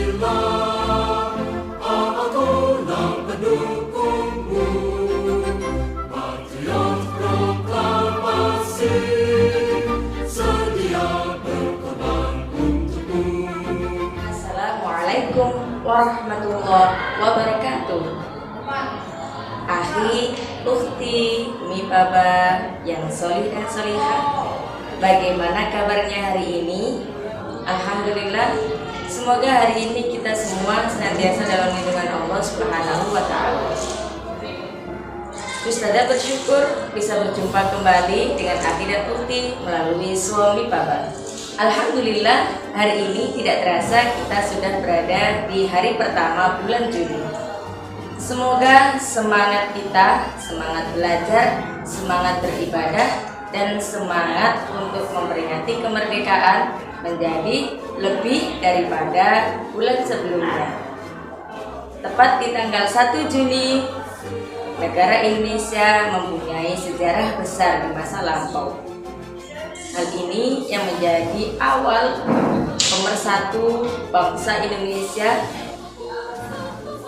Pancasila, akulah pendukungmu, patriot proklamasi, sedia berkorban untukmu. Assalamualaikum warahmatullahi wabarakatuh. Akhi, ukhti, umi baba yang solih dan solihah, bagaimana kabarnya hari ini? Alhamdulillah, semoga hari ini kita semua senantiasa dalam lindungan Allah Subhanahu wa Ta'ala. Ustazah bersyukur bisa berjumpa kembali dengan akhi dan ukhti melalui suami baba. Alhamdulillah, hari ini tidak terasa kita sudah berada di hari pertama bulan Juni. Semoga semangat kita, semangat belajar, semangat beribadah, dan semangat untuk memperingati kemerdekaan menjadi lebih daripada bulan sebelumnya. Tepat di tanggal 1 Juni, negara Indonesia mempunyai sejarah besar di masa lampau. Hal ini yang menjadi awal pemersatu bangsa Indonesia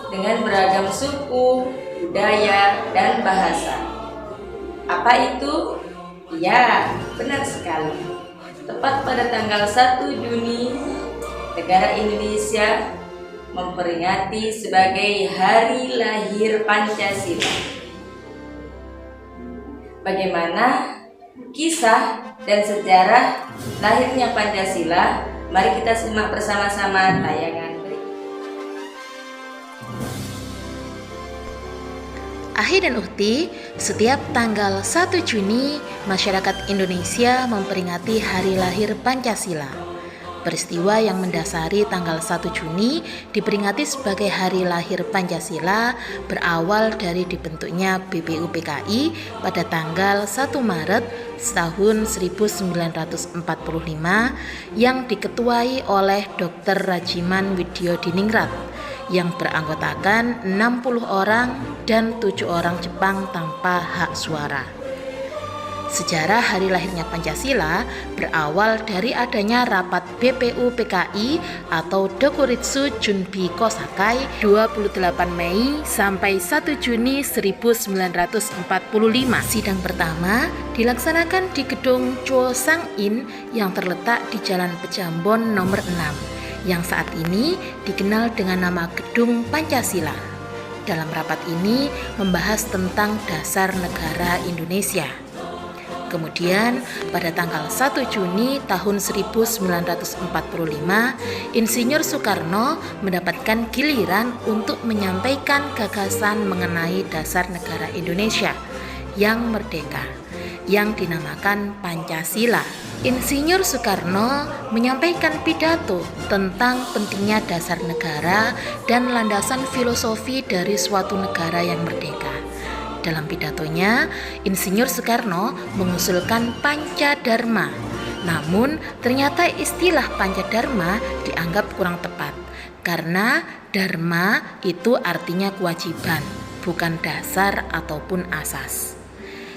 dengan beragam suku, budaya, dan bahasa. Apa itu? Ya, benar sekali. Tepat pada tanggal 1 Juni, negara Indonesia memperingati sebagai Hari Lahir Pancasila. Bagaimana kisah dan sejarah lahirnya Pancasila? Mari kita simak bersama-sama tayangan berikut. Akhi dan ukhti, setiap tanggal 1 Juni, masyarakat Indonesia memperingati Hari Lahir Pancasila. Peristiwa yang mendasari tanggal 1 Juni diperingati sebagai Hari Lahir Pancasila berawal dari dibentuknya BPUPKI pada tanggal 1 Maret tahun 1945 yang diketuai oleh Dr. Rajiman Widyodiningrat yang beranggotakan 60 orang dan 7 orang Jepang tanpa hak suara. Sejarah hari lahirnya Pancasila berawal dari adanya rapat BPUPKI atau Dokuritsu Junbi Kosakai 28 Mei sampai 1 Juni 1945. Sidang pertama dilaksanakan di gedung Chosang-in yang terletak di Jalan Pejambon nomor 6 yang saat ini dikenal dengan nama Gedung Pancasila. Dalam rapat ini membahas tentang dasar negara Indonesia. Kemudian pada tanggal 1 Juni tahun 1945, Insinyur Soekarno mendapatkan giliran untuk menyampaikan gagasan mengenai dasar negara Indonesia yang merdeka, yang dinamakan Pancasila. Insinyur Soekarno menyampaikan pidato tentang pentingnya dasar negara dan landasan filosofi dari suatu negara yang merdeka. Dalam pidatonya, Insinyur Soekarno mengusulkan Pancadharma. Namun, ternyata istilah Pancadharma dianggap kurang tepat karena dharma itu artinya kewajiban, bukan dasar ataupun asas.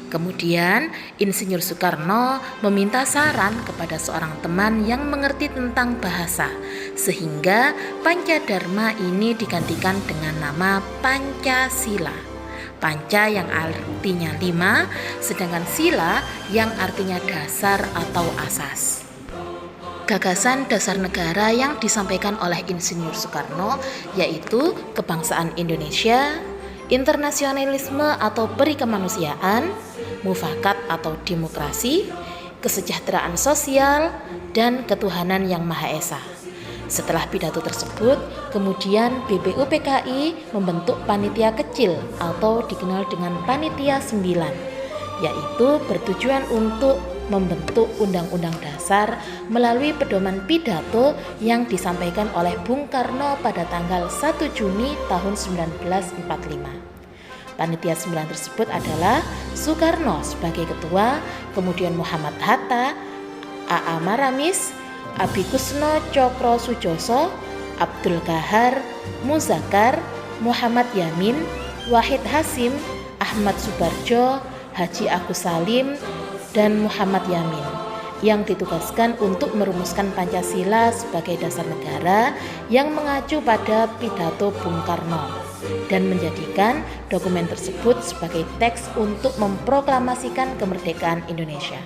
Kemudian, Insinyur Soekarno meminta saran kepada seorang teman yang mengerti tentang bahasa, sehingga Pancadharma ini digantikan dengan nama Pancasila. Panca yang artinya 5, sedangkan sila yang artinya dasar atau asas. Gagasan dasar negara yang disampaikan oleh Insinyur Soekarno yaitu kebangsaan Indonesia, internasionalisme atau perikemanusiaan, mufakat atau demokrasi, kesejahteraan sosial, dan ketuhanan yang Maha Esa. Setelah pidato tersebut, kemudian BPUPKI membentuk panitia kecil atau dikenal dengan Panitia 9, yaitu bertujuan untuk membentuk Undang-Undang Dasar melalui pedoman pidato yang disampaikan oleh Bung Karno pada tanggal 1 Juni tahun 1945. Panitia 9 tersebut adalah Soekarno sebagai ketua, kemudian Muhammad Hatta, A.A. Maramis, Abhikusno Cokro Sujoso, Abdul Kahar, Muzakkar, Muhammad Yamin, Wahid Hasim, Ahmad Subarjo, Haji Agus Salim, dan Muhammad Yamin. yang ditugaskan untuk merumuskan Pancasila sebagai dasar negara yang mengacu pada pidato Bung Karno dan menjadikan dokumen tersebut sebagai teks untuk memproklamasikan kemerdekaan Indonesia.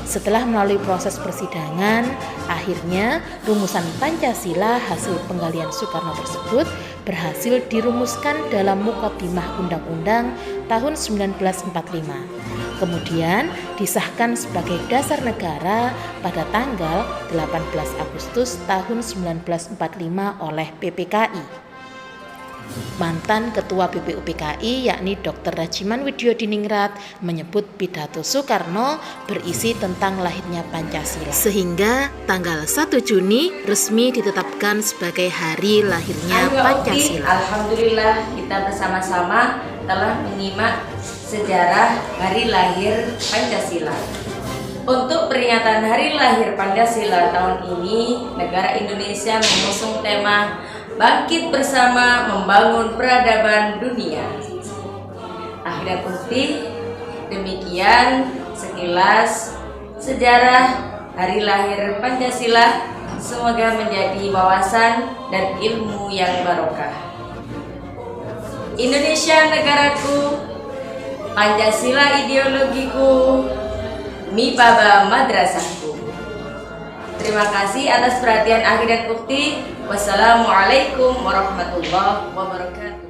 Setelah melalui proses persidangan, akhirnya rumusan Pancasila hasil penggalian Soekarno tersebut berhasil dirumuskan dalam Muqaddimah Undang-Undang tahun 1945. Kemudian disahkan sebagai dasar negara pada tanggal 18 Agustus tahun 1945 oleh PPKI. Mantan Ketua BPUPKI yakni Dr. Rajiman Widyodiningrat menyebut pidato Soekarno berisi tentang lahirnya Pancasila. Sehingga tanggal 1 Juni resmi ditetapkan sebagai hari lahirnya Pancasila. Alhamdulillah kita bersama-sama telah menyimak sejarah hari lahir Pancasila. Untuk peringatan hari lahir Pancasila tahun ini, negara Indonesia mengusung tema Bangkit Bersama Membangun Peradaban Dunia. Akhirnya putih, demikian sekilas sejarah hari lahir Pancasila. Semoga menjadi wawasan dan ilmu yang barokah. Indonesia negaraku, Pancasila ideologiku, Mipaba madrasahku. Terima kasih atas perhatian Akhi dan Ukti. Wassalamualaikum warahmatullahi wabarakatuh.